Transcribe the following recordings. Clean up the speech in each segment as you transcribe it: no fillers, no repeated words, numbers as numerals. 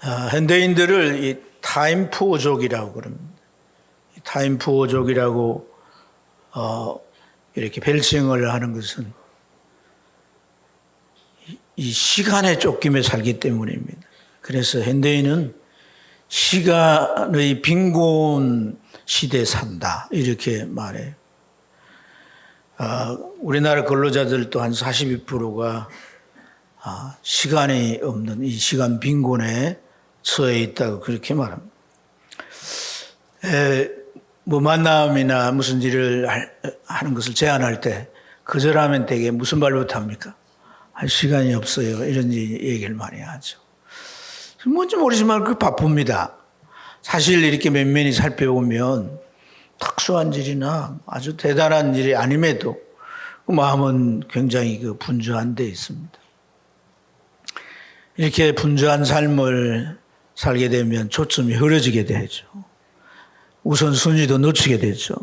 현대인들을 이 타임푸어족이라고 그럽니다. 타임푸어족이라고 이렇게 별칭을 하는 것은 이 시간에 쫓기며 살기 때문입니다. 그래서 현대인은 시간의 빈곤 시대에 산다 이렇게 말해요. 우리나라 근로자들도 한 42%가 시간이 없는 이 시간 빈곤에 처해 있다고 그렇게 말합니다. 뭐 만남이나 무슨 일을 하는 것을 제안할 때 거절하면 되게 무슨 말부터 합니까? 할 시간이 없어요. 이런 얘기를 많이 하죠. 뭔지 모르지만 그 바쁩니다. 사실 이렇게 면면히 살펴보면 특수한 일이나 아주 대단한 일이 아님에도 그 마음은 굉장히 분주한 데 있습니다. 이렇게 분주한 삶을 살게 되면 초점이 흐려지게 되죠. 우선순위도 놓치게 되죠.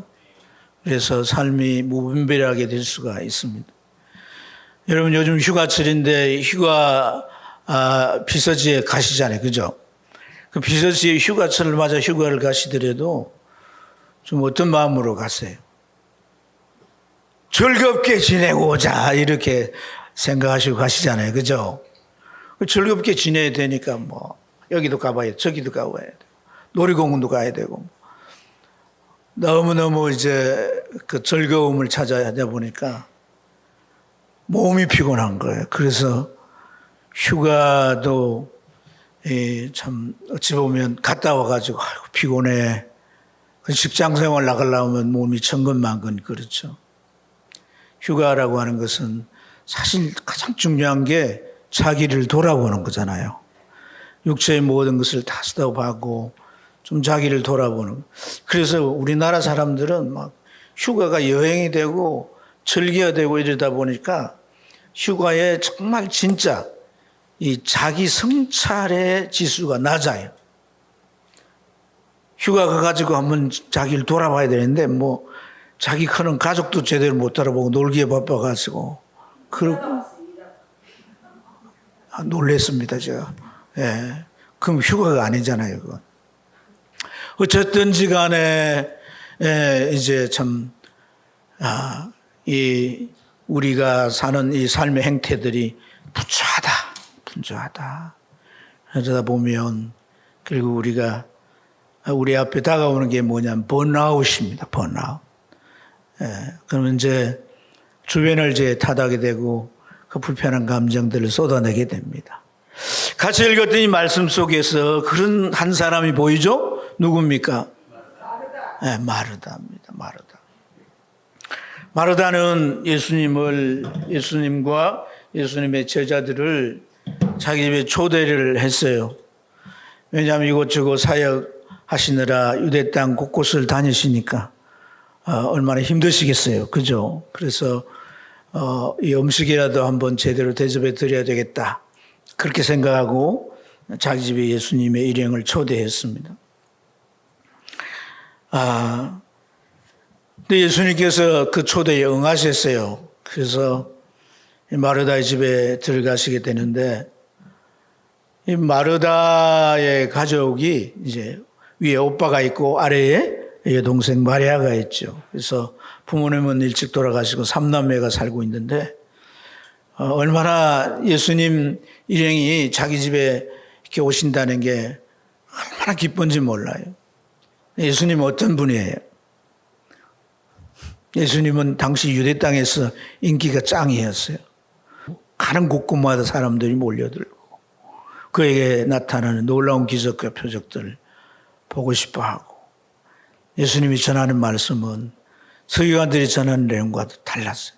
그래서 삶이 무분별하게 될 수가 있습니다. 여러분 요즘 휴가철인데 휴가 비서지에 가시잖아요. 그죠? 그 비서지에 휴가철을 맞아 휴가를 가시더라도 좀 어떤 마음으로 가세요? 즐겁게 지내고 오자 이렇게 생각하시고 가시잖아요. 그죠? 즐겁게 지내야 되니까 뭐 여기도 가봐야 저기도 가봐야 되고 놀이공원도 가야 되고 너무너무 이제 그 즐거움을 찾아야 하다 보니까 몸이 피곤한 거예요. 그래서 휴가도 참 어찌 보면 갔다 와가지고 아이고 피곤해. 직장 생활 나가려면 몸이 천근만근 그렇죠. 휴가라고 하는 것은 사실 가장 중요한 게 자기를 돌아보는 거잖아요. 육체의 모든 것을 다 스톱하고 좀 자기를 돌아보는. 그래서 우리나라 사람들은 막 휴가가 여행이 되고 즐겨야 되고 이러다 보니까 휴가에 정말 진짜 이 자기 성찰의 지수가 낮아요. 휴가 가가지고 한번 자기를 돌아봐야 되는데 뭐 자기 크는 가족도 제대로 못 돌아보고 놀기에 바빠가지고 놀랬습니다 제가. 예. 그럼 휴가가 아니잖아요 그건. 어쨌든지 간에 이제 참 이 우리가 사는 이 삶의 행태들이 분주하다. 그러다 보면 그리고 우리가 우리 앞에 다가오는 게 뭐냐면 번아웃입니다. 번아웃. 그러면 이제 주변을 이제 탓하게 되고 그 불편한 감정들을 쏟아내게 됩니다. 같이 읽었더니 말씀 속에서 그런 한 사람이 보이죠? 누굽니까? 마르다입니다. 마르다는 예수님과 예수님의 제자들을 자기 집에 초대를 했어요. 왜냐하면 이곳저곳 사역하시느라 유대 땅 곳곳을 다니시니까 얼마나 힘드시겠어요. 그죠? 그래서 이 음식이라도 한번 제대로 대접해 드려야 되겠다. 그렇게 생각하고 자기 집에 예수님의 일행을 초대했습니다. 근데 예수님께서 그 초대에 응하셨어요. 그래서 마르다의 집에 들어가시게 되는데 이 마르다의 가족이 이제 위에 오빠가 있고 아래에 여동생 마리아가 있죠. 그래서 부모님은 일찍 돌아가시고 3남매가 살고 있는데 얼마나 예수님 일행이 자기 집에 이렇게 오신다는 게 얼마나 기쁜지 몰라요. 예수님은 어떤 분이에요? 예수님은 당시 유대 땅에서 인기가 짱이었어요. 가는 곳곳마다 사람들이 몰려들고 그에게 나타나는 놀라운 기적과 표적들을 보고 싶어하고 예수님이 전하는 말씀은 서기관들이 전하는 내용과도 달랐어요.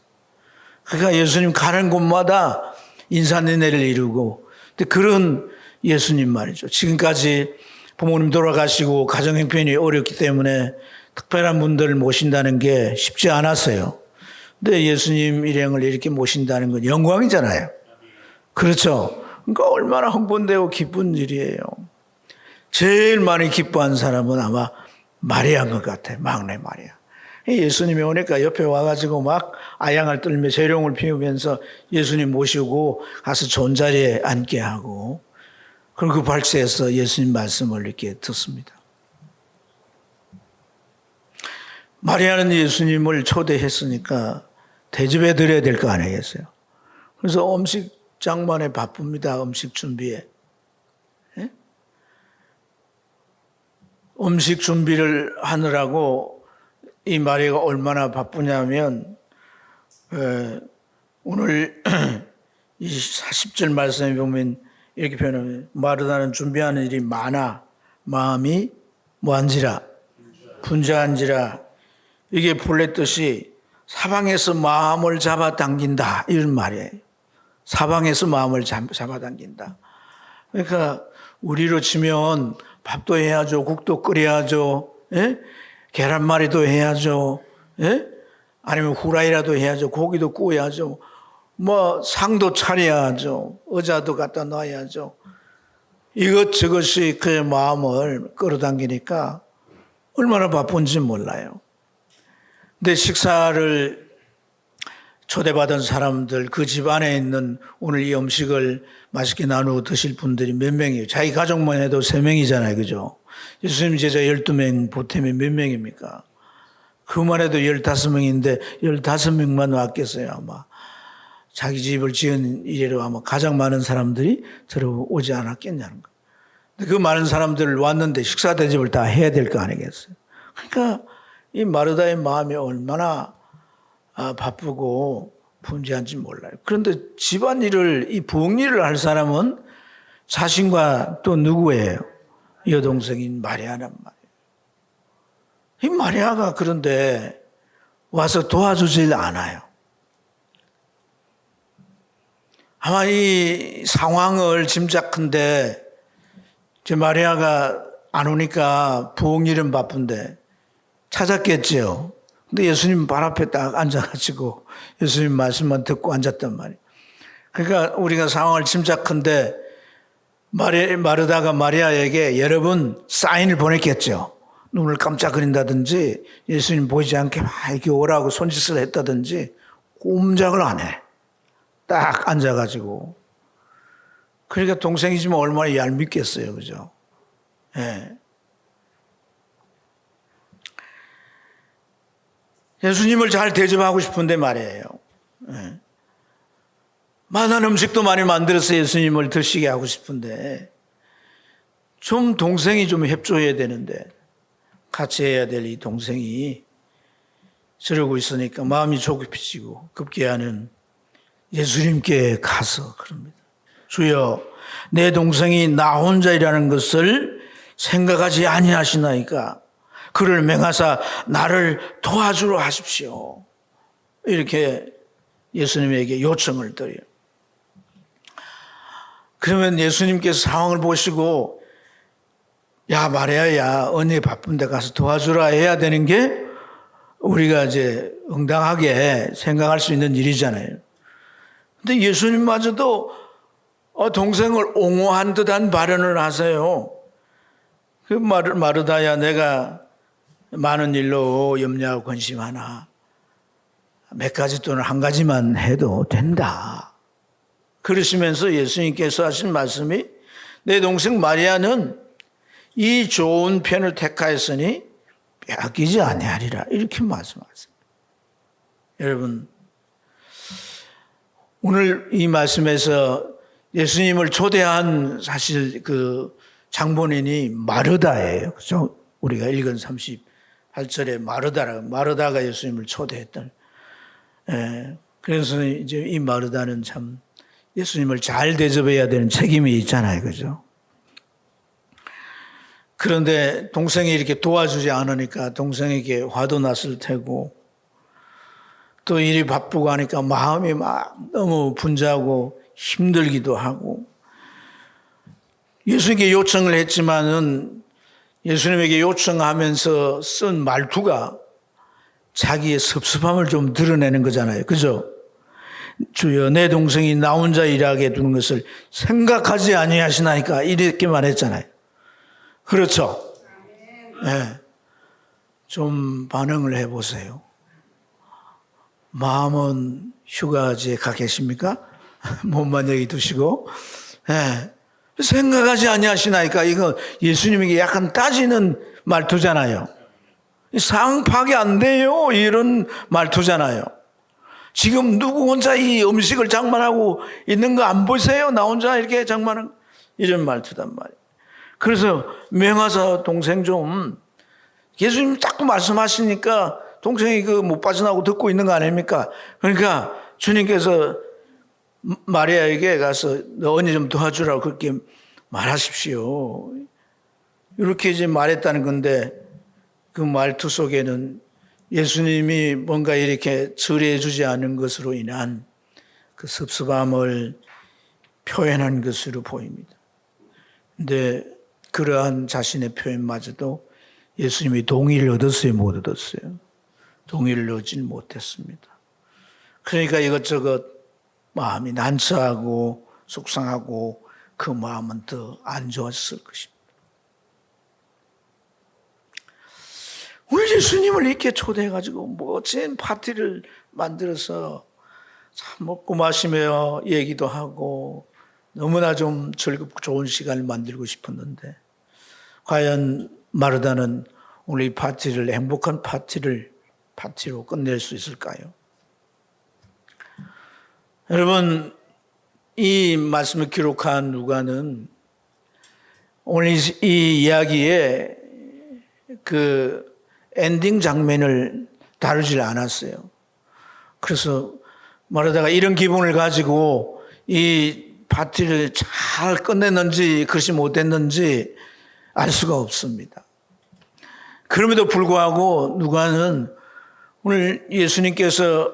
그러니까 예수님 가는 곳마다 인산인해를 이루고 그런 예수님 말이죠. 지금까지 부모님 돌아가시고 가정 형편이 어렵기 때문에 특별한 분들을 모신다는 게 쉽지 않았어요. 근데 예수님 일행을 이렇게 모신다는 건 영광이잖아요. 그렇죠? 그러니까 얼마나 흥분되고 기쁜 일이에요. 제일 많이 기뻐한 사람은 아마 마리아인 것 같아요. 막내 마리아. 예수님이 오니까 옆에 와가지고 막 아양을 떨며 재롱을 피우면서 예수님 모시고 가서 좋은 자리에 앉게 하고 그리고 그 발세에서 예수님 말씀을 이렇게 듣습니다. 마리아는 예수님을 초대했으니까 대접해 드려야 될 거 아니겠어요? 그래서 음식 장만에 바쁩니다. 음식 준비에. 예? 음식 준비를 하느라고 이 마리아가 얼마나 바쁘냐면 오늘 이 40절 말씀에 보면 이렇게 표현합니다. 마르다는 준비하는 일이 많아 마음이 뭐한지라 분주한지라. 이게 본래 뜻이 사방에서 마음을 잡아당긴다 이런 말이에요. 사방에서 마음을 잡아당긴다. 그러니까 우리로 치면 밥도 해야죠. 국도 끓여야죠. 예? 계란말이도 해야죠. 예? 아니면 후라이라도 해야죠. 고기도 구워야죠. 뭐 상도 차려야죠. 의자도 갖다 놔야죠. 이것저것이 그의 마음을 끌어당기니까 얼마나 바쁜지 몰라요. 근데 식사를 초대받은 사람들, 그 집 안에 있는 오늘 이 음식을 맛있게 나누고 드실 분들이 몇 명이에요? 자기 가족만 해도 3명이잖아요. 그죠? 예수님 제자 12명 보탬이 몇 명입니까? 그만 해도 15명인데 15명만 왔겠어요, 아마. 자기 집을 지은 이래로 아마 가장 많은 사람들이 들어오지 않았겠냐는 거예요. 근데 그 많은 사람들 왔는데 식사 대접을 다 해야 될 거 아니겠어요? 그러니까 이 마르다의 마음이 얼마나 바쁘고 분주한지 몰라요. 그런데 집안일을, 이 부엌일을 할 사람은 자신과 또 누구예요? 여동생인 마리아란 말이에요. 이 마리아가 그런데 와서 도와주질 않아요. 아마 이 상황을 짐작한데 제 마리아가 안 오니까 부엌일은 바쁜데 찾았겠죠. 근데 예수님 발 앞에 딱 앉아가지고 예수님 말씀만 듣고 앉았단 말이에요. 그러니까 우리가 상황을 짐작한데 마르다가 마리아에게 여러 번 사인을 보냈겠죠. 눈을 깜짝거린다든지 예수님 보이지 않게 막 이렇게 오라고 손짓을 했다든지 꼼짝을 안 해. 딱 앉아가지고. 그러니까 동생이지만 얼마나 얄밉겠어요. 그죠? 예. 예수님을 잘 대접하고 싶은데 말이에요. 예. 맛난 음식도 많이 만들어서 예수님을 드시게 하고 싶은데 좀 동생이 좀 협조해야 되는데 같이 해야 될 이 동생이 저러고 있으니까 마음이 조급해지고 급기야는 예수님께 가서 그럽니다. 주여, 내 동생이 나 혼자이라는 것을 생각하지 아니하시나이까 그를 맹하사 나를 도와주려 하십시오. 이렇게 예수님에게 요청을 드려요. 그러면 예수님께서 상황을 보시고 야 마리아야 언니 바쁜데 가서 도와주라 해야 되는 게 우리가 이제 응당하게 생각할 수 있는 일이잖아요. 근데 예수님마저도 동생을 옹호한 듯한 발언을 하세요. 그 마르다야 내가 많은 일로 염려하고 근심하나 몇 가지 또는 한 가지만 해도 된다. 그러시면서 예수님께서 하신 말씀이 내 동생 마리아는 이 좋은 편을 택하였으니 빼앗기지 아니하리라 이렇게 말씀하셨습니다. 여러분 오늘 이 말씀에서 예수님을 초대한 사실 그 장본인이 마르다예요. 그죠? 우리가 읽은 38절에 마르다가 예수님을 초대했던. 그래서 이제 이 마르다는 참 예수님을 잘 대접해야 되는 책임이 있잖아요. 그죠? 그런데 동생이 이렇게 도와주지 않으니까 동생에게 화도 났을 테고 또 일이 바쁘고 하니까 마음이 막 너무 분주하고 힘들기도 하고 예수님께 요청을 했지만은 예수님에게 요청하면서 쓴 말투가 자기의 섭섭함을 좀 드러내는 거잖아요. 그죠? 주여 내 동생이 나 혼자 일하게 두는 것을 생각하지 아니하시나이까 이렇게 말했잖아요. 그렇죠? 네. 좀 반응을 해보세요. 마음은 휴가지에 가 계십니까? 몸만 여기 두시고. 네. 생각하지 아니하시나이까? 이거 예수님에게 약간 따지는 말투잖아요. 상황 파악이 안 돼요. 이런 말투잖아요. 지금 누구 혼자 이 음식을 장만하고 있는 거 안 보세요? 나 혼자 이렇게 장만한 이런 말투단 말이에요. 그래서 명하사 동생 좀 예수님 자꾸 말씀하시니까 동생이 그 못 빠져나오고 듣고 있는 거 아닙니까? 그러니까 주님께서 마리아에게 가서 너 언니 좀 도와주라고 그렇게 말하십시오. 이렇게 이제 말했다는 건데 그 말투 속에는 예수님이 뭔가 이렇게 처리해 주지 않은 것으로 인한 그 섭섭함을 표현한 것으로 보입니다. 근데 그러한 자신의 표현마저도 예수님이 동의를 얻었어요, 못 얻었어요? 동의를 얻지는 못했습니다. 그러니까 이것저것 마음이 난처하고 속상하고 그 마음은 더 안 좋았을 것입니다. 오늘 예수님을 이렇게 초대해가지고 멋진 파티를 만들어서 참 먹고 마시며 얘기도 하고 너무나 좀 즐겁고 좋은 시간을 만들고 싶었는데 과연 마르다는 오늘 이 파티를 행복한 파티로 끝낼 수 있을까요? 여러분, 이 말씀을 기록한 누가는 오늘 이 이야기에 그 엔딩 장면을 다루질 않았어요. 그래서 마르다가 이런 기분을 가지고 이 파티를 잘 끝냈는지 그것이 못했는지 알 수가 없습니다. 그럼에도 불구하고 누가는 오늘 예수님께서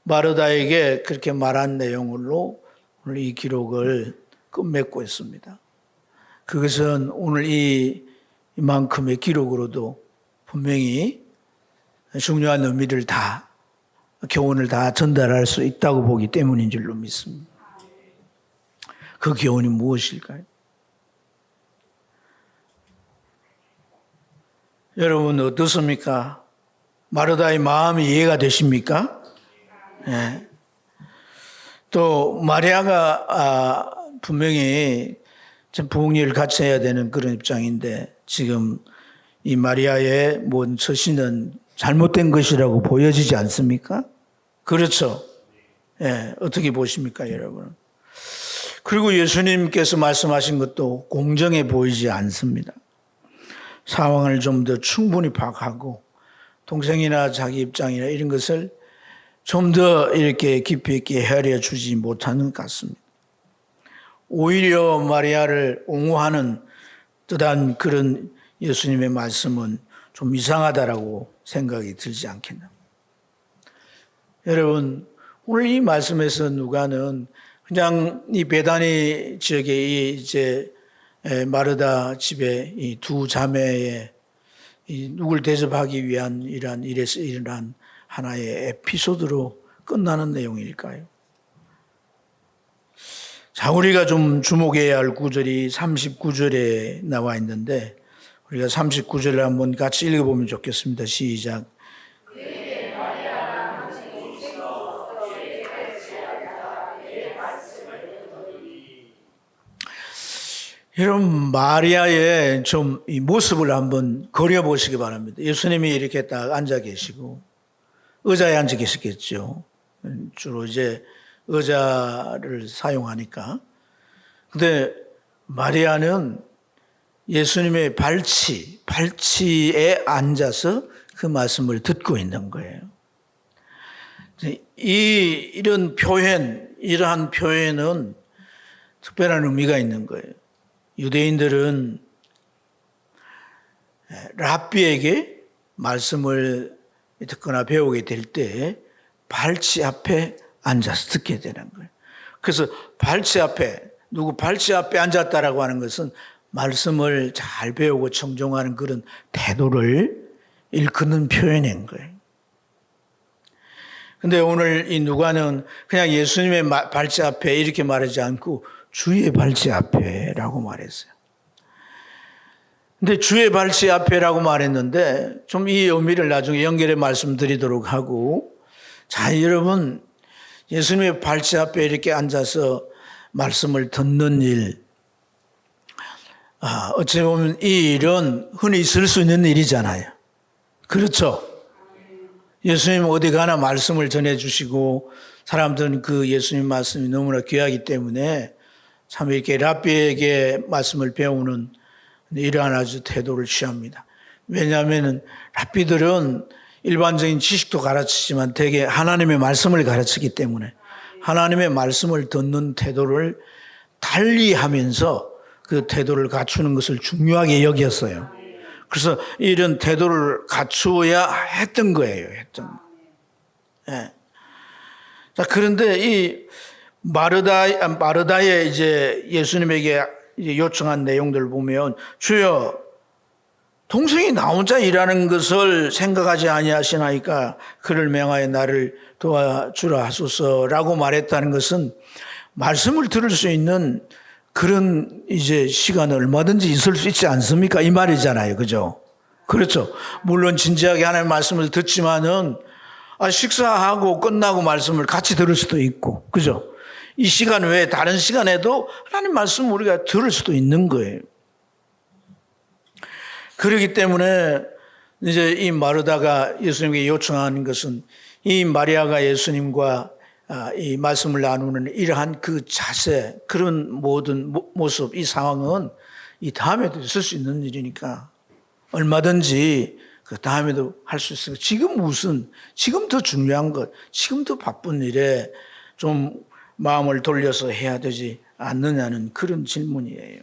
마르다에게 그렇게 말한 내용으로 오늘 이 기록을 끝맺고 있습니다. 그것은 오늘 이만큼의 기록으로도 분명히 중요한 의미를 다, 교훈을 다 전달할 수 있다고 보기 때문인 줄로 믿습니다. 그 교훈이 무엇일까요? 여러분 어떻습니까? 마르다의 마음이 이해가 되십니까? 네. 또 마리아가 분명히 부흥리를 같이 해야 되는 그런 입장인데 지금 이 마리아의 모든 처신은 잘못된 것이라고 보여지지 않습니까? 그렇죠. 예, 어떻게 보십니까, 여러분? 그리고 예수님께서 말씀하신 것도 공정해 보이지 않습니다. 상황을 좀 더 충분히 파악하고 동생이나 자기 입장이나 이런 것을 좀 더 이렇게 깊이 있게 헤아려 주지 못하는 것 같습니다. 오히려 마리아를 옹호하는 듯한 그런 예수님의 말씀은 좀 이상하다라고 생각이 들지 않겠나. 여러분, 오늘 이 말씀에서 누가는 그냥 이 베다니 지역에 이제 마르다 집에 이 두 자매의 이 누굴 대접하기 위한 이러한 일에서 일어난 하나의 에피소드로 끝나는 내용일까요? 자, 우리가 좀 주목해야 할 구절이 39절에 나와 있는데 우리가 39절을 한번 같이 읽어보면 좋겠습니다. 시작. 여러분 마리아의 좀 이 모습을 한번 그려보시기 바랍니다. 예수님이 이렇게 딱 앉아 계시고 의자에 앉아 계시겠죠. 주로 이제 의자를 사용하니까. 근데 마리아는 예수님의 발치에 앉아서 그 말씀을 듣고 있는 거예요. 이런 표현, 이러한 표현은 특별한 의미가 있는 거예요. 유대인들은 랍비에게 말씀을 듣거나 배우게 될 때 발치 앞에 앉아서 듣게 되는 거예요. 그래서 발치 앞에, 누구 발치 앞에 앉았다라고 하는 것은 말씀을 잘 배우고 청종하는 그런 태도를 일컫는 표현인 거예요. 근데 오늘 이 누가는 그냥 예수님의 발치 앞에 이렇게 말하지 않고 주의 발치 앞에라고 말했어요. 근데 주의 발치 앞에라고 말했는데 좀 이 의미를 나중에 연결해 말씀드리도록 하고, 자, 여러분 예수님의 발치 앞에 이렇게 앉아서 말씀을 듣는 일, 어찌 보면 이 일은 흔히 있을 수 있는 일이잖아요. 그렇죠? 예수님 어디 가나 말씀을 전해주시고 사람들은 그 예수님 말씀이 너무나 귀하기 때문에 참 이렇게 랍비에게 말씀을 배우는 이러한 아주 태도를 취합니다. 왜냐하면 랍비들은 일반적인 지식도 가르치지만 대개 하나님의 말씀을 가르치기 때문에 하나님의 말씀을 듣는 태도를 달리하면서 그 태도를 갖추는 것을 중요하게 여겼어요. 그래서 이런 태도를 갖추어야 했던 거예요. 예. 자, 그런데 이 마르다의 이제 예수님에게 이제 요청한 내용들을 보면 주여 동생이 나 혼자 일하는 것을 생각하지 아니하시나이까 그를 명하여 나를 도와주라 하소서라고 말했다는 것은 말씀을 들을 수 있는 그런 이제 시간은 얼마든지 있을 수 있지 않습니까? 이 말이잖아요. 그죠? 그렇죠. 물론 진지하게 하나님의 말씀을 듣지만은 식사하고 끝나고 말씀을 같이 들을 수도 있고. 그죠? 이 시간 외에 다른 시간에도 하나님 말씀 우리가 들을 수도 있는 거예요. 그렇기 때문에 이제 이 마르다가 예수님에게 요청하는 것은 이 마리아가 예수님과 이 말씀을 나누는 이러한 그 자세, 그런 모든 모습, 이 상황은 이 다음에도 있을 수 있는 일이니까 얼마든지 그 다음에도 할 수 있어요. 지금 더 중요한 것, 지금 더 바쁜 일에 좀 마음을 돌려서 해야 되지 않느냐는 그런 질문이에요.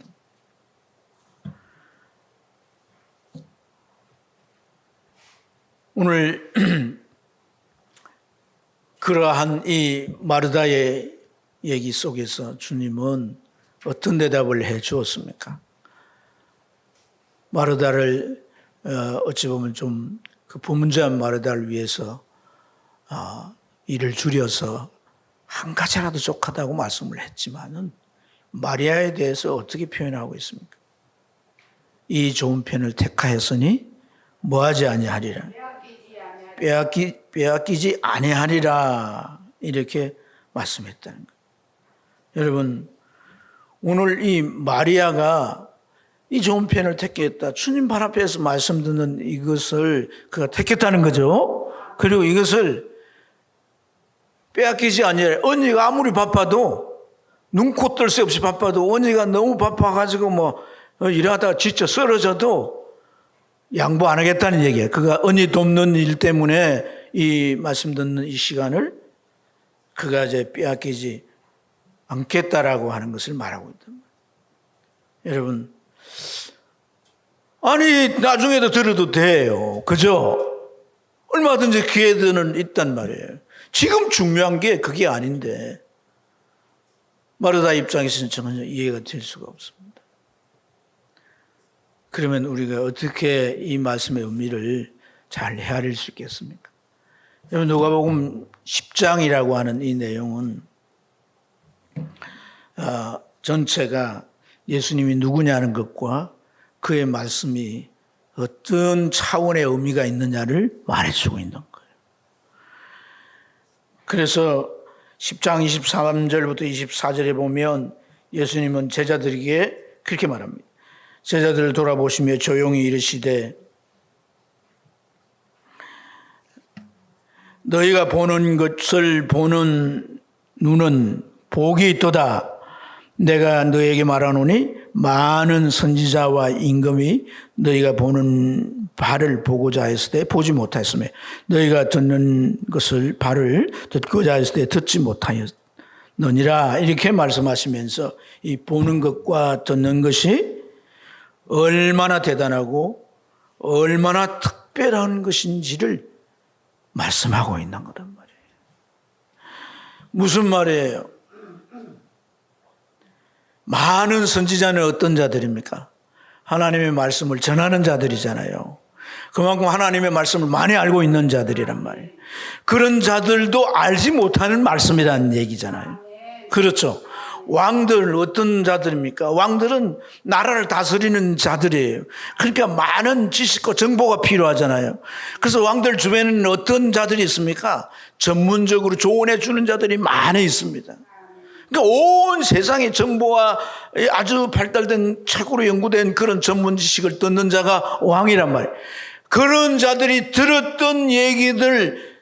오늘 그러한 이 마르다의 얘기 속에서 주님은 어떤 대답을 해 주었습니까? 마르다를 어찌 보면 좀 그 부문제한 마르다를 위해서 일을 줄여서 한 가지라도 족하다고 말씀을 했지만은 마리아에 대해서 어떻게 표현하고 있습니까? 이 좋은 편을 택하였으니 뭐하지 아니하리라. 빼앗기지 아니하리라 이렇게 말씀했다는 거예요. 여러분 오늘 이 마리아가 이 좋은 편을 택했다. 주님 발 앞에서 말씀 듣는 이것을 그가 택했다는 거죠. 그리고 이것을 빼앗기지 아니하리라. 언니가 아무리 바빠도 눈코 뜰 새 없이 바빠도 언니가 너무 바빠가지고 일하다가 지쳐 쓰러져도 양보 안 하겠다는 얘기예요. 그가 언니 돕는 일 때문에 이 말씀 듣는 이 시간을 그가 이제 빼앗기지 않겠다라고 하는 것을 말하고 있단 말이에요. 여러분, 아니 나중에도 들어도 돼요. 그죠? 얼마든지 기회들은 있단 말이에요. 지금 중요한 게 그게 아닌데 마르다 입장에서는 전혀 이해가 될 수가 없습니다. 그러면 우리가 어떻게 이 말씀의 의미를 잘 헤아릴 수 있겠습니까? 여러분 누가복음 10장이라고 하는 이 내용은 전체가 예수님이 누구냐는 것과 그의 말씀이 어떤 차원의 의미가 있느냐를 말해주고 있는 거예요. 그래서 10장 23절부터 24절에 보면 예수님은 제자들에게 그렇게 말합니다. 제자들을 돌아보시며 조용히 이르시되 너희가 보는 것을 보는 눈은 복이 있도다. 내가 너희에게 말하노니 많은 선지자와 임금이 너희가 보는 바를 보고자 했을 때 보지 못하였으며 너희가 듣는 것을 바를 듣고자 했을 때 듣지 못하였느니라. 이렇게 말씀하시면서 이 보는 것과 듣는 것이 얼마나 대단하고 얼마나 특별한 것인지를 말씀하고 있는 거란 말이에요. 무슨 말이에요? 많은 선지자는 어떤 자들입니까? 하나님의 말씀을 전하는 자들이잖아요. 그만큼 하나님의 말씀을 많이 알고 있는 자들이란 말이에요. 그런 자들도 알지 못하는 말씀이라는 얘기잖아요. 그렇죠. 왕들 어떤 자들입니까? 왕들은 나라를 다스리는 자들이에요. 그러니까 많은 지식과 정보가 필요하잖아요. 그래서 왕들 주변에는 어떤 자들이 있습니까? 전문적으로 조언해 주는 자들이 많이 있습니다. 그러니까 온 세상의 정보와 아주 발달된 최고로 연구된 그런 전문 지식을 듣는 자가 왕이란 말이에요. 그런 자들이 들었던 얘기들,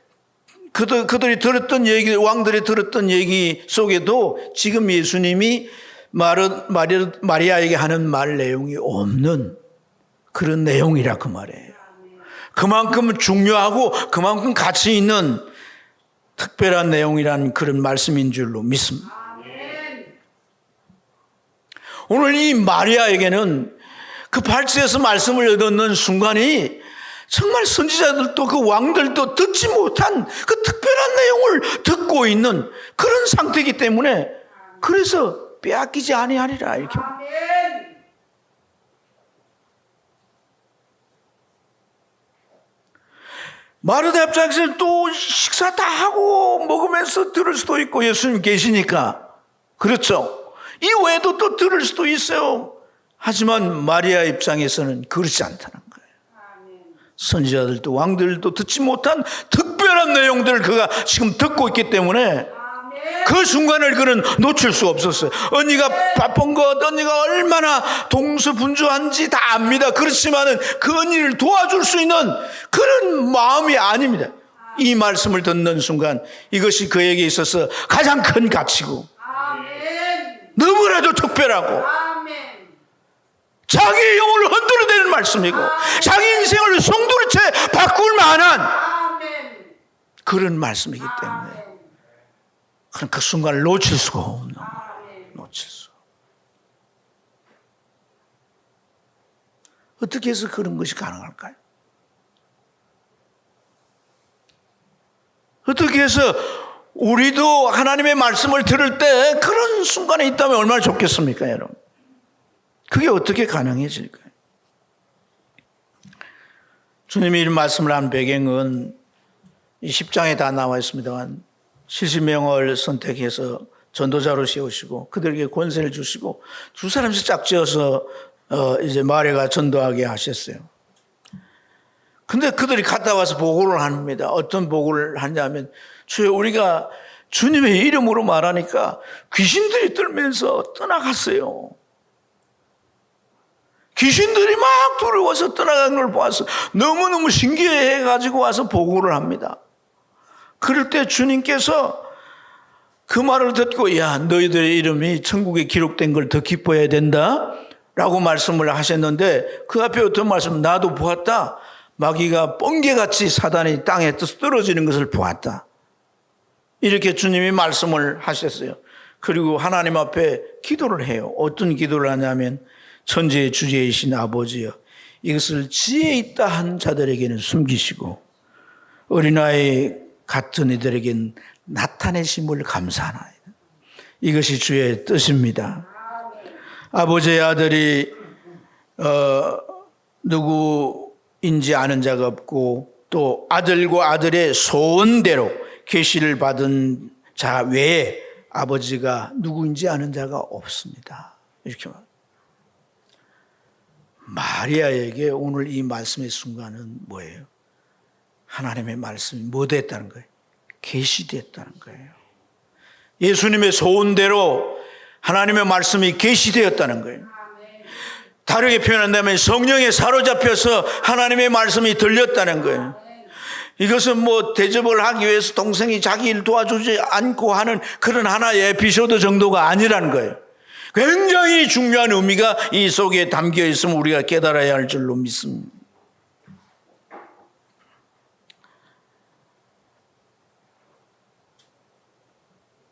그들이 들었던 얘기, 왕들이 들었던 얘기 속에도 지금 예수님이 마리아에게 하는 말 내용이 없는 그런 내용이라 그 말이에요. 그만큼 중요하고 그만큼 가치 있는 특별한 내용이란 그런 말씀인 줄로 믿습니다. 오늘 이 마리아에게는 그 발치에서 말씀을 얻는 순간이 정말 선지자들도 그 왕들도 듣지 못한 그 특별한 내용을 듣고 있는 그런 상태이기 때문에 그래서 빼앗기지 아니하리라 이렇게. 마르다 입장에서는 또 식사 다 하고 먹으면서 들을 수도 있고 예수님 계시니까 그렇죠. 이 외에도 또 들을 수도 있어요. 하지만 마리아 입장에서는 그렇지 않다는 거예요. 선지자들도 왕들도 듣지 못한 특별한 내용들을 그가 지금 듣고 있기 때문에 그 순간을 그는 놓칠 수 없었어요. 언니가 바쁜 것, 언니가 얼마나 동서분주한지 다 압니다. 그렇지만은 그 언니를 도와줄 수 있는 그런 마음이 아닙니다. 이 말씀을 듣는 순간 이것이 그에게 있어서 가장 큰 가치고 너무나도 특별하고 자기의 영혼을 흔들어대는 말씀이고 자기 인생을 송두리째 바꿀 만한 그런 말씀이기 때문에 그 순간을 놓칠 수가 없는 거예요. 놓칠 수. 어떻게 해서 그런 것이 가능할까요? 어떻게 해서 우리도 하나님의 말씀을 들을 때 그런 순간에 있다면 얼마나 좋겠습니까, 여러분? 그게 어떻게 가능해질까요? 주님이 이 말씀을 한 배경은 이 10장에 다 나와 있습니다만 70명을 선택해서 전도자로 세우시고 그들에게 권세를 주시고 두 사람씩 짝지어서 이제 마리아가 전도하게 하셨어요. 근데 그들이 갔다 와서 보고를 합니다. 어떤 보고를 하냐면 주여 우리가 주님의 이름으로 말하니까 귀신들이 들면서 떠나갔어요. 귀신들이 막 들어와서 떠나간 걸 보아서 너무너무 신기해가지고 와서 보고를 합니다. 그럴 때 주님께서 그 말을 듣고 야 너희들의 이름이 천국에 기록된 걸 더 기뻐해야 된다 라고 말씀을 하셨는데 그 앞에 어떤 말씀 나도 보았다. 마귀가 번개같이 사단이 땅에 떨어지는 것을 보았다. 이렇게 주님이 말씀을 하셨어요. 그리고 하나님 앞에 기도를 해요. 어떤 기도를 하냐면 천지의 주제이신 아버지여 이것을 지혜 있다 한 자들에게는 숨기시고 어린아이 같은 이들에겐 나타내심을 감사하나이다. 이것이 주의 뜻입니다. 아버지의 아들이 누구인지 아는 자가 없고 또 아들과 아들의 소원대로 계시를 받은 자 외에 아버지가 누구인지 아는 자가 없습니다. 이렇게 말합니다. 마리아에게 오늘 이 말씀의 순간은 뭐예요? 하나님의 말씀이 뭐 됐다는 거예요? 계시됐다는 거예요. 예수님의 소원대로 하나님의 말씀이 계시되었다는 거예요. 다르게 표현한다면 성령에 사로잡혀서 하나님의 말씀이 들렸다는 거예요. 이것은 뭐 대접을 하기 위해서 동생이 자기 일 도와주지 않고 하는 그런 하나의 에피소드 정도가 아니라는 거예요. 굉장히 중요한 의미가 이 속에 담겨 있으면 우리가 깨달아야 할 줄로 믿습니다.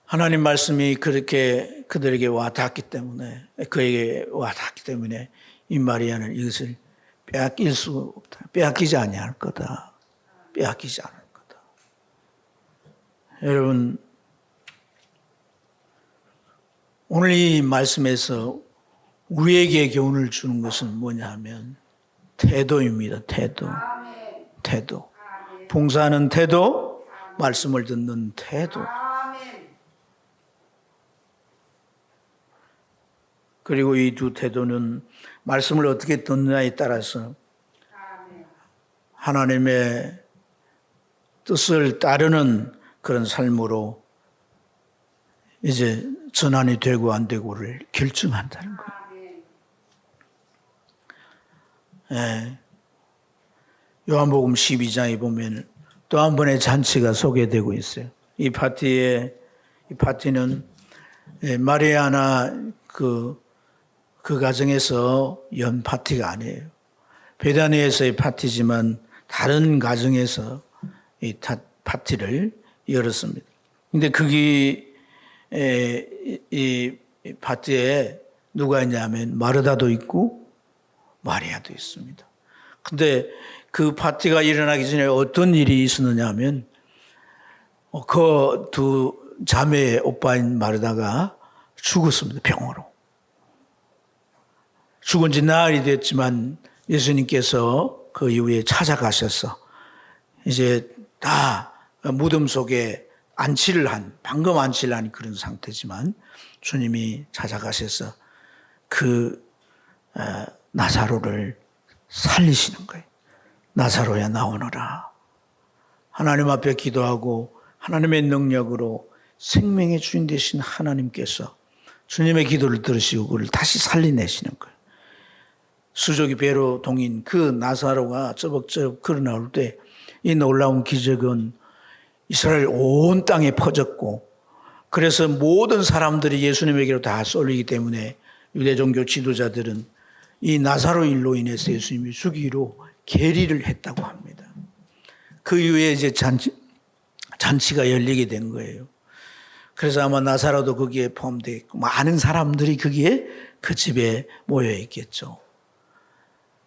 하나님 말씀이 그렇게 그들에게 와 닿았기 때문에 그에게 와 닿았기 때문에 이 마리아는 이것을 빼앗길 수 없다. 빼앗기지 아니할 거다. 빼앗기지 않을 거다. 여러분 오늘 이 말씀에서 우리에게 교훈을 주는 것은 뭐냐 하면 태도입니다. 태도. 봉사하는 태도, 말씀을 듣는 태도. 그리고 이 두 태도는 말씀을 어떻게 듣느냐에 따라서 하나님의 뜻을 따르는 그런 삶으로 이제 전환이 되고 안 되고를 결정한다는 거예요. 예. 요한복음 12장에 보면 또 한 번의 잔치가 소개되고 있어요. 이 파티는 마리아나 그 가정에서 연 파티가 아니에요. 베다니에서의 파티지만 다른 가정에서 이 파티를 열었습니다. 근데 이 파티에 누가 있냐면 마르다도 있고 마리아도 있습니다. 근데 그 파티가 일어나기 전에 어떤 일이 있었느냐 하면 그 두 자매의 오빠인 마르다가 죽었습니다. 병으로. 죽은 지 나흘이 됐지만 예수님께서 그 이후에 찾아가셔서 이제 다 무덤 속에 방금 안치를 한 그런 상태지만 주님이 찾아가셔서 그 나사로를 살리시는 거예요. 나사로야 나오너라. 하나님 앞에 기도하고 하나님의 능력으로 생명의 주인 되신 하나님께서 주님의 기도를 들으시고 그를 다시 살려내시는 거예요. 수족이 배로 동인 그 나사로가 쩌벅쩌벅 걸어 나올 때 이 놀라운 기적은 이스라엘 온 땅에 퍼졌고 그래서 모든 사람들이 예수님에게로 다 쏠리기 때문에 유대 종교 지도자들은 이 나사로 일로 인해서 예수님이 죽이기로 계리를 했다고 합니다. 그 이후에 이제 잔치가 열리게 된 거예요. 그래서 아마 나사로도 거기에 포함되어 있고 많은 사람들이 거기에 그 집에 모여 있겠죠.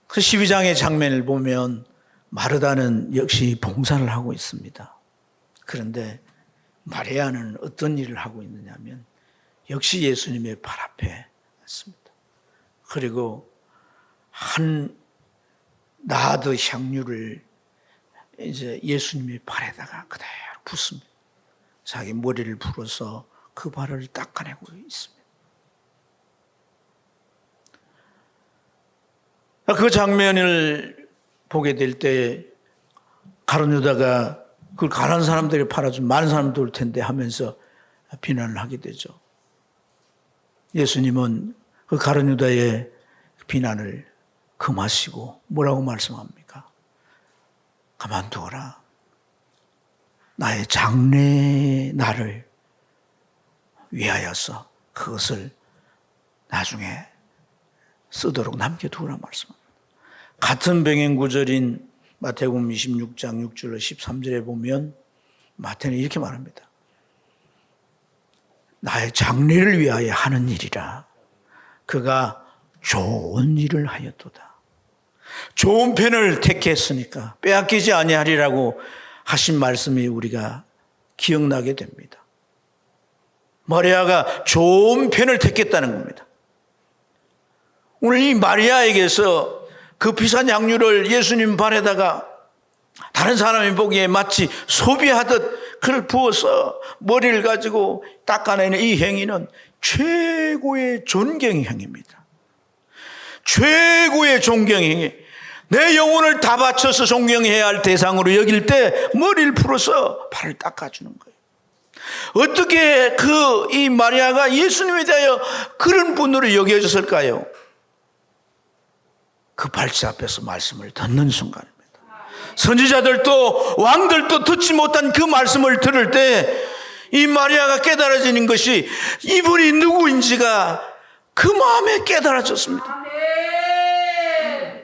그 12장의 장면을 보면 마르다는 역시 봉사를 하고 있습니다. 그런데 마리아는 어떤 일을 하고 있느냐면 역시 예수님의 발 앞에 있습니다. 그리고 한 나드 향유를 이제 예수님의 발에다가 그대로 붓습니다. 자기 머리를 풀어서 그 발을 닦아내고 있습니다. 그 장면을 보게 될 때 가룟 유다가 그걸 가난한 사람들이 팔아주면 많은 사람들 올 텐데 하면서 비난을 하게 되죠. 예수님은 그 가룟 유다의 비난을 금하시고 뭐라고 말씀합니까? 가만두어라. 나의 장래 나를 위하여서 그것을 나중에 쓰도록 남겨두라 말씀합니다. 같은 병행 구절인 마태복음 26장 6절로 13절에 보면 마태는 이렇게 말합니다. 나의 장래를 위하여 하는 일이라. 그가 좋은 일을 하였도다. 좋은 편을 택했으니까 빼앗기지 아니하리라고 하신 말씀이 우리가 기억나게 됩니다. 마리아가 좋은 편을 택했다는 겁니다. 오늘 이 마리아에게서 그 비싼 향유를 예수님 발에다가 다른 사람이 보기에 마치 소비하듯 그를 부어서 머리를 가지고 닦아내는 이 행위는 최고의 존경 행위입니다. 최고의 존경 행위. 내 영혼을 다 바쳐서 존경해야 할 대상으로 여길 때 머리를 풀어서 발을 닦아주는 거예요. 어떻게 이 마리아가 예수님에 대하여 그런 분으로 여겨졌을까요? 그 발치 앞에서 말씀을 듣는 순간입니다. 선지자들도 왕들도 듣지 못한 그 말씀을 들을 때 이 마리아가 깨달아지는 것이 이분이 누구인지가 그 마음에 깨달아졌습니다.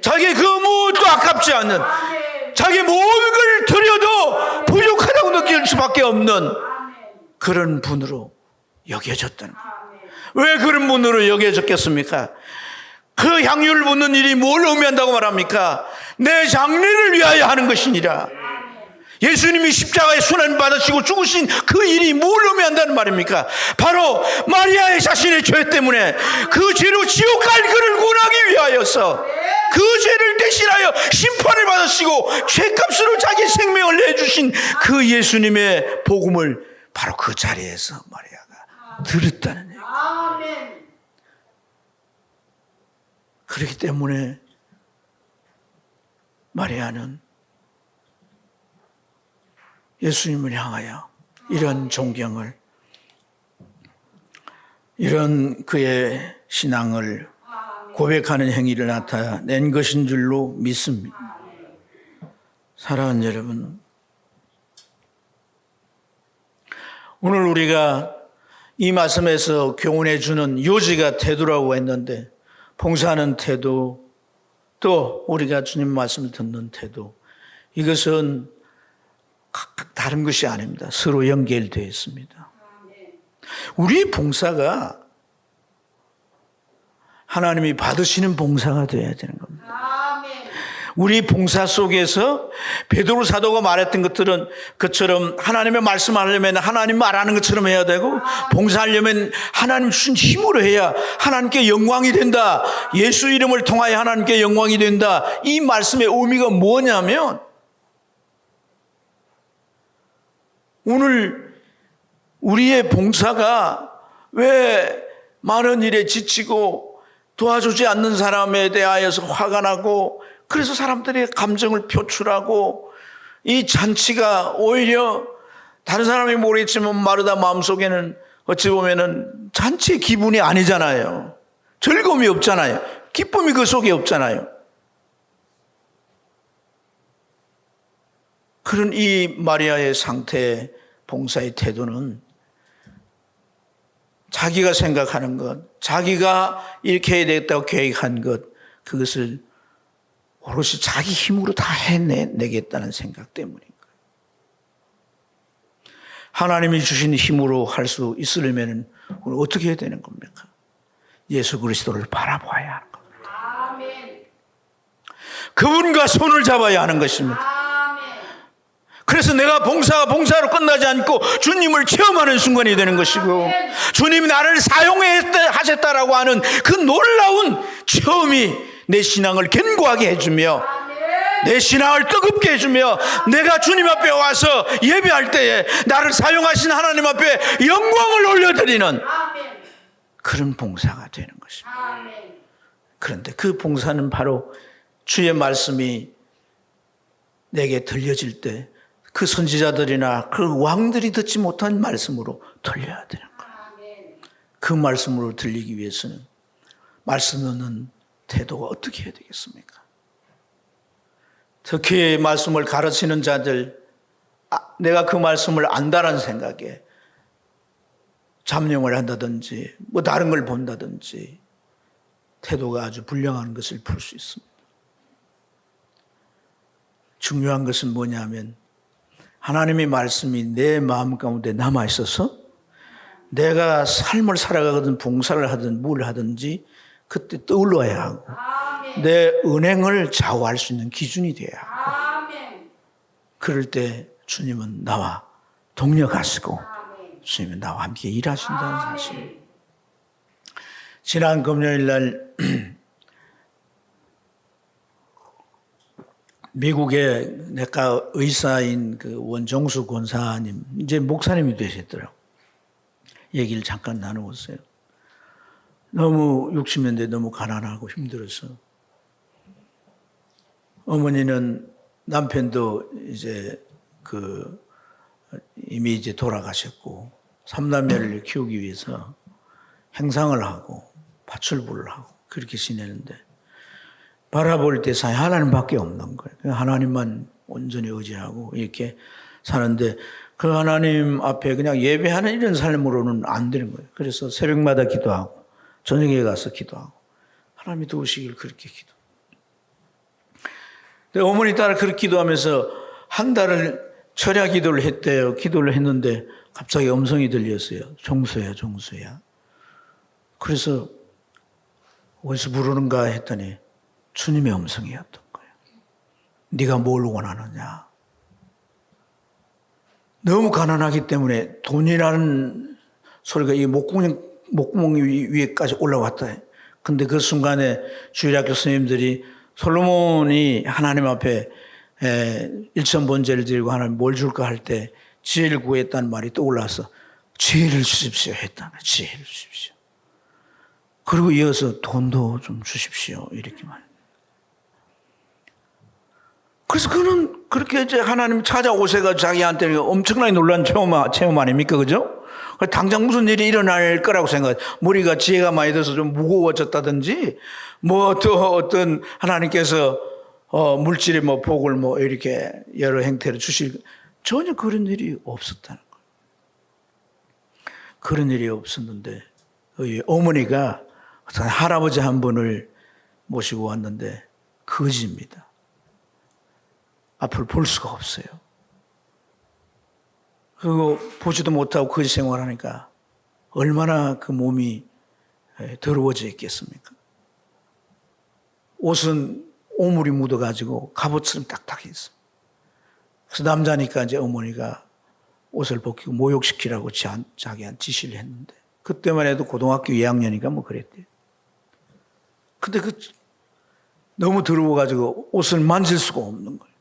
자기 그 무엇도 아깝지 않는, 자기 모든 걸 드려도 부족하다고 느낄 수밖에 없는 그런 분으로 여겨졌다는 거예요. 왜 그런 분으로 여겨졌겠습니까? 그 향유를 붓는 일이 뭘 의미한다고 말합니까? 내 장래를 위하여 하는 것이니라. 예수님이 십자가에 순환 받으시고 죽으신 그 일이 뭘 의미한다는 말입니까? 바로 마리아의 자신의 죄 때문에 그 죄로 지옥 갈 그를 구원하기 위하여서 그 죄를 대신하여 심판을 받으시고 죄값으로 자기 생명을 내주신 그 예수님의 복음을 바로 그 자리에서 마리아가 들었다는 얘기예요. 그렇기 때문에 마리아는 예수님을 향하여 이런 존경을 이런 그의 신앙을 고백하는 행위를 나타낸 것인 줄로 믿습니다. 사랑하는 여러분, 오늘 우리가 이 말씀에서 교훈해 주는 요지가 태도라고 했는데, 봉사하는 태도, 또 우리가 주님 말씀을 듣는 태도, 이것은 각각 다른 것이 아닙니다. 서로 연결되어 있습니다. 우리 봉사가 하나님이 받으시는 봉사가 되어야 되는 겁니다. 우리 봉사 속에서 베드로 사도가 말했던 것들은 그처럼 하나님의 말씀하려면 하나님 말하는 것처럼 해야 되고, 봉사하려면 하나님 주신 힘으로 해야 하나님께 영광이 된다. 예수 이름을 통하여 하나님께 영광이 된다. 이 말씀의 의미가 뭐냐면, 오늘 우리의 봉사가 왜 많은 일에 지치고 도와주지 않는 사람에 대하여서 화가 나고, 그래서 사람들의 감정을 표출하고, 이 잔치가 오히려 다른 사람이 모르겠지만 마르다 마음속에는 어찌 보면은 잔치의 기분이 아니잖아요. 즐거움이 없잖아요. 기쁨이 그 속에 없잖아요. 그런 이 마리아의 상태, 봉사의 태도는 자기가 생각하는 것, 자기가 이렇게 해야 되겠다고 계획한 것, 그것을 오롯이 자기 힘으로 다 해내겠다는 생각 때문인 거예요. 하나님이 주신 힘으로 할 수 있으려면 우리 어떻게 해야 되는 겁니까? 예수 그리스도를 바라봐야 하는 겁니다. 아멘. 그분과 손을 잡아야 하는 것입니다. 아멘. 그래서 내가 봉사로 끝나지 않고 주님을 체험하는 순간이 되는 것이고, 아멘. 주님이 나를 사용하셨다라고 하는 그 놀라운 체험이 내 신앙을 견고하게 해주며, 내 신앙을 뜨겁게 해주며, 내가 주님 앞에 와서 예배할 때에 나를 사용하신 하나님 앞에 영광을 올려드리는 그런 봉사가 되는 것입니다. 그런데 그 봉사는 바로 주의 말씀이 내게 들려질 때 그 선지자들이나 그 왕들이 듣지 못한 말씀으로 들려야 되는 거예요. 그 말씀으로 들리기 위해서는 말씀 듣는 태도가 어떻게 해야 되겠습니까? 특히 말씀을 가르치는 자들, 내가 그 말씀을 안다는 생각에 잠룡을 한다든지 뭐 다른 걸 본다든지 태도가 아주 불량한 것을 볼 수 있습니다. 중요한 것은 뭐냐면, 하나님의 말씀이 내 마음 가운데 남아있어서 내가 삶을 살아가든 봉사를 하든 뭘 하든지 그때 떠올라야 하고, 아멘. 내 은행을 좌우할 수 있는 기준이 돼야 하고, 아멘. 그럴 때 주님은 나와 동력하시고, 아멘. 주님은 나와 함께 일하신다는 사실. 지난 금요일 날 미국의 내과 의사인 그 원종수 권사님, 이제 목사님이 되셨더라고요. 얘기를 잠깐 나누었어요. 너무 60년대 너무 가난하고 힘들어서, 어머니는 남편도 이제 이미 이제 돌아가셨고, 3남매를 키우기 위해서 행상을 하고 파출부를 하고 그렇게 지내는데, 바라볼 때 하나님밖에 없는 거예요. 하나님만 온전히 의지하고 이렇게 사는데, 그 하나님 앞에 그냥 예배하는 이런 삶으로는 안 되는 거예요. 그래서 새벽마다 기도하고 저녁에 가서 기도하고 하나님이 도우시길 그렇게 기도. 근데 어머니 따라 그렇게 기도하면서 한 달을 철야 기도를 했대요. 기도를 했는데 갑자기 음성이 들렸어요. 종수야, 종수야. 그래서 어디서 부르는가 했더니 주님의 음성이었던 거예요. 네가 뭘 원하느냐. 너무 가난하기 때문에 돈이라는 소리가 이 목구멍 위에까지 올라왔다. 근데 그 순간에 주일학교 선생님들이 솔로몬이 하나님 앞에 일천번제를 드리고 하나님 뭘 줄까 할 때 지혜를 구했다는 말이 떠올라서 지혜를 주십시오 했다는 거예요. 지혜를 주십시오. 그리고 이어서 돈도 좀 주십시오 이렇게 말해요. 그래서 그는 그렇게 이제 하나님 찾아오셔가 자기한테 엄청나게 놀란 체험 아닙니까? 그죠? 당장 무슨 일이 일어날 거라고 생각해요. 머리가 지혜가 많이 들어서 좀 무거워졌다든지, 뭐 또 어떤 하나님께서 물질의 뭐 복을 뭐 이렇게 여러 행태를 주실, 전혀 그런 일이 없었다는 거예요. 그런 일이 없었는데, 어머니가 어떤 할아버지 한 분을 모시고 왔는데, 거지입니다. 앞을 볼 수가 없어요. 그리고 보지도 못하고 거지 생활하니까 얼마나 그 몸이 더러워져 있겠습니까? 옷은 오물이 묻어가지고 갑옷처럼 딱딱해 있어. 그래서 남자니까 이제 어머니가 옷을 벗기고 모욕시키라고 자기한테 지시를 했는데, 그때만 해도 고등학교 2학년이니까 뭐 그랬대요. 근데 너무 더러워가지고 옷을 만질 수가 없는 거예요.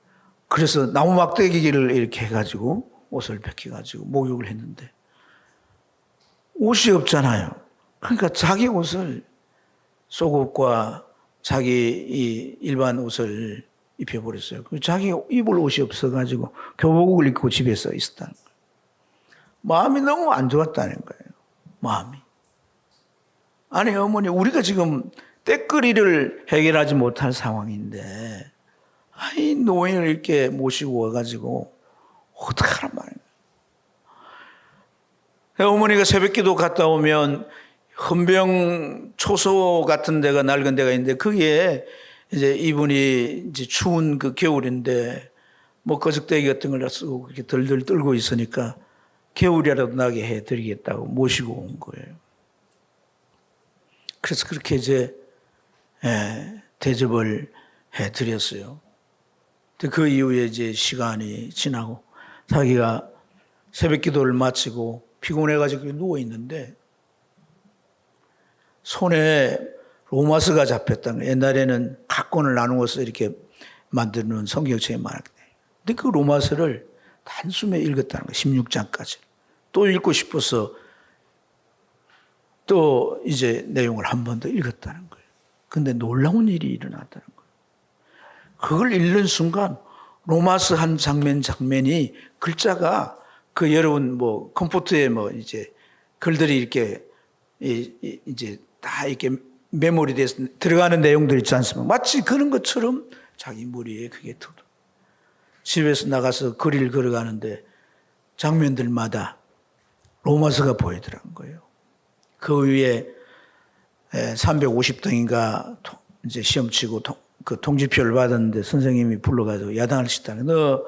그래서 나무 막대기를 이렇게 해가지고 옷을 벗겨가지고 목욕을 했는데 옷이 없잖아요. 그러니까 자기 옷을, 속옷과 자기 이 일반 옷을 입혀버렸어요. 자기 입을 옷이 없어가지고 교복을 입고 집에서 있었다는 거예요. 마음이 너무 안 좋았다는 거예요. 마음이. 아니 어머니, 우리가 지금 때거리를 해결하지 못할 상황인데 아이 노인을 이렇게 모시고 와가지고 어떡하란 말이에요. 어머니가 새벽기도 갔다 오면 헌병 초소 같은 데가 낡은 데가 있는데, 거기에 이제 이분이 이제 추운 그 겨울인데 뭐 거적대기 같은 걸 쓰고 그렇게 덜덜 떨고 있으니까 겨울이라도 나게 해드리겠다고 모시고 온 거예요. 그래서 그렇게 이제 대접을 해드렸어요. 그 이후에 이제 시간이 지나고 자기가 새벽 기도를 마치고 피곤해가지고 누워 있는데 손에 로마서가 잡혔다는 거예요. 옛날에는 각권을 나누어서 이렇게 만드는 성경책이 많았거든요. 근데 그 로마서를 단숨에 읽었다는 거예요. 16장까지. 또 읽고 싶어서 또 이제 내용을 한 번 더 읽었다는 거예요. 근데 놀라운 일이 일어났다는 거예요. 그걸 읽는 순간 로마서 한 장면이 글자가 여러분 뭐 컴포트에 뭐 이제 글들이 이렇게 이제 다 이렇게 메모리돼서 들어가는 내용들 있지 않습니까? 마치 그런 것처럼 자기 머리에 그게 들어. 집에서 나가서 거리를 걸어가는데 장면들마다 로마서가 보이더라는 거예요. 그 위에 350등인가 이제 시험 치고 그 통지표를 받았는데 선생님이 불러가지고 야단을 치다가, 너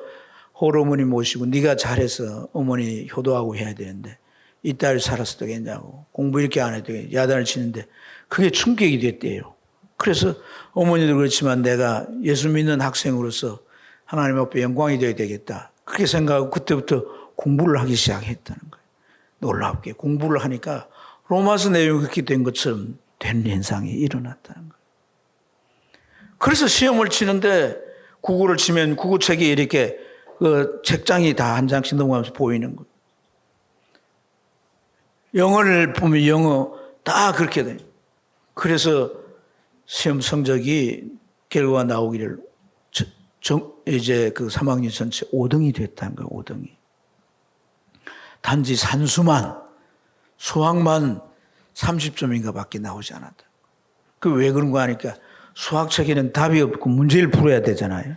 홀어머니 모시고 네가 잘해서 어머니 효도하고 해야 되는데 이따위 살아서 되겠냐고, 공부 이렇게 안 해도 되겠냐, 야단을 치는데 그게 충격이 됐대요. 그래서 어머니도 그렇지만 내가 예수 믿는 학생으로서 하나님 앞에 영광이 되어야 되겠다, 그렇게 생각하고 그때부터 공부를 하기 시작했다는 거예요. 놀랍게 공부를 하니까 로마서 내용이 그렇게 된 것처럼 된 현상이 일어났다는 거예요. 그래서 시험을 치는데 국어를 치면 국어책이 이렇게 그 책장이 다 한 장씩 넘어가면서 보이는 거예요. 영어를 보면 영어 다 그렇게 돼요. 그래서 시험 성적이 결과가 나오기를 이제 그 3학년 전체 5등이 됐다는 거예요. 5등이. 단지 산수만, 수학만 30점인가 밖에 나오지 않았다. 그 왜 그런 거 하니까 수학책에는 답이 없고 문제를 풀어야 되잖아요.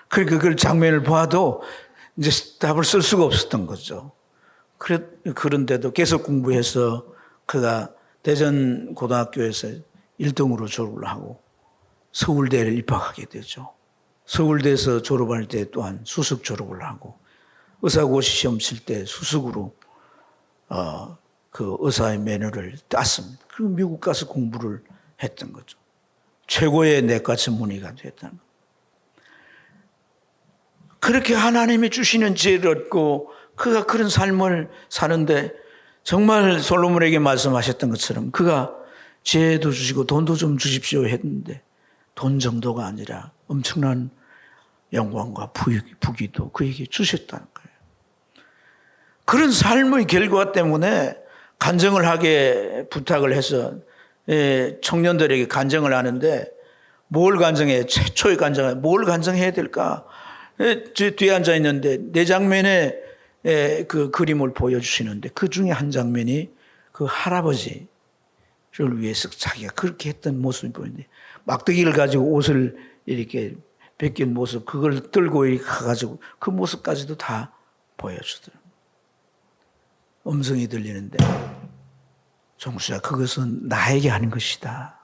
그러니까 그 장면을 봐도 이제 답을 쓸 수가 없었던 거죠. 그런데도 계속 공부해서 그가 대전 고등학교에서 1등으로 졸업을 하고 서울대를 입학하게 되죠. 서울대에서 졸업할 때 또한 수석 졸업을 하고 의사고시 시험 칠 때 수석으로 그 의사의 면허를 땄습니다. 그리고 미국 가서 공부를 했던 거죠. 최고의 내과 전문의가 됐다는 거예요. 그렇게 하나님이 주시는 지혜를 얻고 그가 그런 삶을 사는데 정말 솔로몬에게 말씀하셨던 것처럼 그가 지혜도 주시고 돈도 좀 주십시오 했는데 돈 정도가 아니라 엄청난 영광과 부귀도 그에게 주셨다는 거예요. 그런 삶의 결과 때문에 간증을 하게 부탁을 해서 청년들에게 간증을 하는데 뭘 간증해? 최초의 간증을 뭘 간증해야 될까? 제 뒤에 앉아 있는데 내 장면에 그 그림을 보여주시는데 그 중에 한 장면이 그 할아버지를 위해서 자기가 그렇게 했던 모습이 보이는데 막대기를 가지고 옷을 이렇게 벗긴 모습 그걸 들고 이렇게 가가지고 그 모습까지도 다 보여주더라고요. 음성이 들리는데 종수야 그것은 나에게 하는 것이다.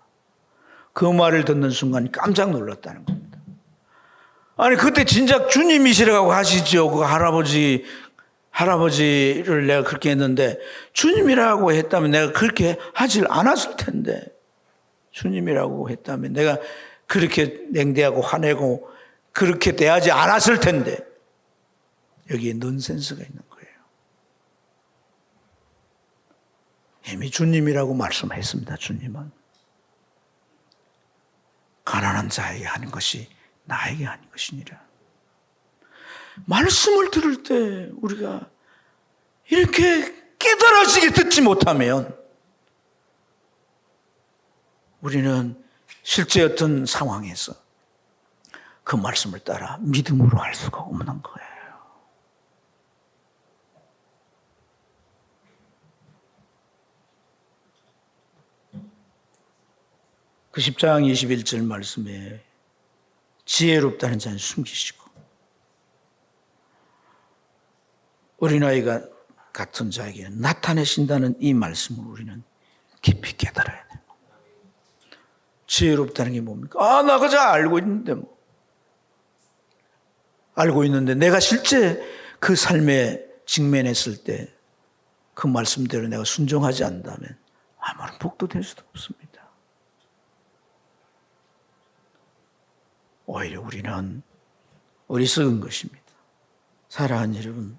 그 말을 듣는 순간 깜짝 놀랐다는 겁니다. 아니 그때 진작 주님이시라고 하시죠. 그 할아버지를 내가 그렇게 했는데 주님이라고 했다면 내가 그렇게 하질 않았을 텐데 주님이라고 했다면 내가 그렇게 냉대하고 화내고 그렇게 대하지 않았을 텐데 여기에 넌센스가 있는 거예요. 이미 주님이라고 말씀했습니다. 주님은 가난한 자에게 하는 것이 나에게 하는 것이니라. 말씀을 들을 때 우리가 이렇게 깨달아지게 듣지 못하면 우리는 실제 어떤 상황에서 그 말씀을 따라 믿음으로 할 수가 없는 거예요. 그 10장 21절 말씀에 지혜롭다는 자는 숨기시고 어린아이가 같은 자에게 나타내신다는 이 말씀을 우리는 깊이 깨달아야 돼요. 지혜롭다는 게 뭡니까? 나 그저 알고 있는데 알고 있는데 내가 실제 그 삶에 직면했을 때 그 말씀대로 내가 순종하지 않는다면 아무런 복도 될 수도 없습니다. 오히려 우리는 어리석은 것입니다. 사랑하는 여러분,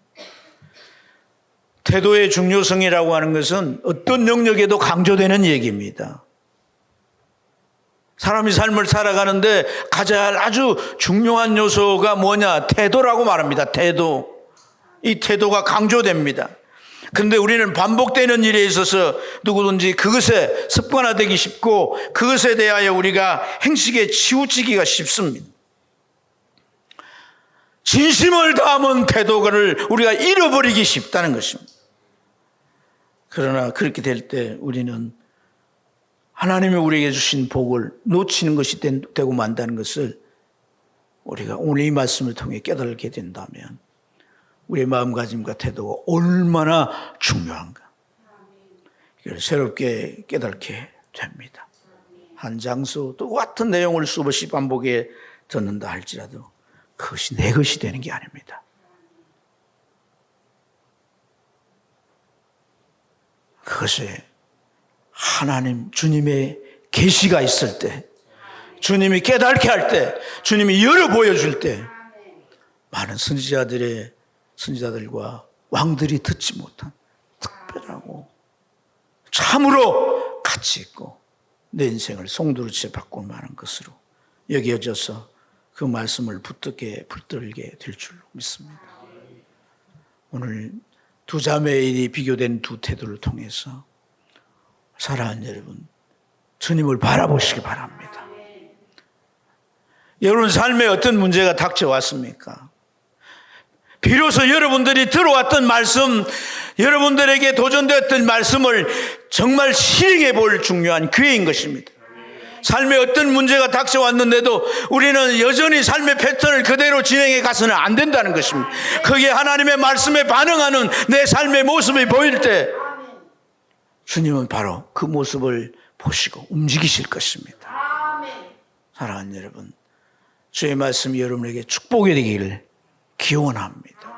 태도의 중요성이라고 하는 것은 어떤 영역에도 강조되는 얘기입니다. 사람이 삶을 살아가는데 가장 아주 중요한 요소가 뭐냐? 태도라고 말합니다. 태도. 이 태도가 강조됩니다. 그런데 우리는 반복되는 일에 있어서 누구든지 그것에 습관화되기 쉽고 그것에 대하여 우리가 행식에 치우치기가 쉽습니다. 진심을 담은 태도를 우리가 잃어버리기 쉽다는 것입니다. 그러나 그렇게 될 때 우리는 하나님이 우리에게 주신 복을 놓치는 것이 되고 만다는 것을 우리가 오늘 이 말씀을 통해 깨달게 된다면 우리의 마음가짐과 태도가 얼마나 중요한가 이걸 새롭게 깨닫게 됩니다. 한 장수 똑같은 내용을 수없이 반복해 듣는다 할지라도 그것이 내 것이 되는 게 아닙니다. 그것이 하나님 주님의 계시가 있을 때 주님이 깨닫게 할 때 주님이 열어 보여줄 때 많은 선지자들과 왕들이 듣지 못한 특별하고 참으로 가치 있고 내 인생을 송두리째 바꿀 만한 것으로 여겨져서 그 말씀을 붙들게 될 줄 믿습니다. 오늘 두 자매의 비교된 두 태도를 통해서 사랑하는 여러분, 주님을 바라보시기 바랍니다. 여러분 삶에 어떤 문제가 닥쳐왔습니까? 비로소 여러분들이 들어왔던 말씀, 여러분들에게 도전되었던 말씀을 정말 실행해 볼 중요한 기회인 것입니다. 삶에 어떤 문제가 닥쳐왔는데도 우리는 여전히 삶의 패턴을 그대로 진행해 가서는 안 된다는 것입니다. 그게 하나님의 말씀에 반응하는 내 삶의 모습이 보일 때 주님은 바로 그 모습을 보시고 움직이실 것입니다. 사랑하는 여러분, 주의 말씀이 여러분에게 축복이 되기를 기원합니다.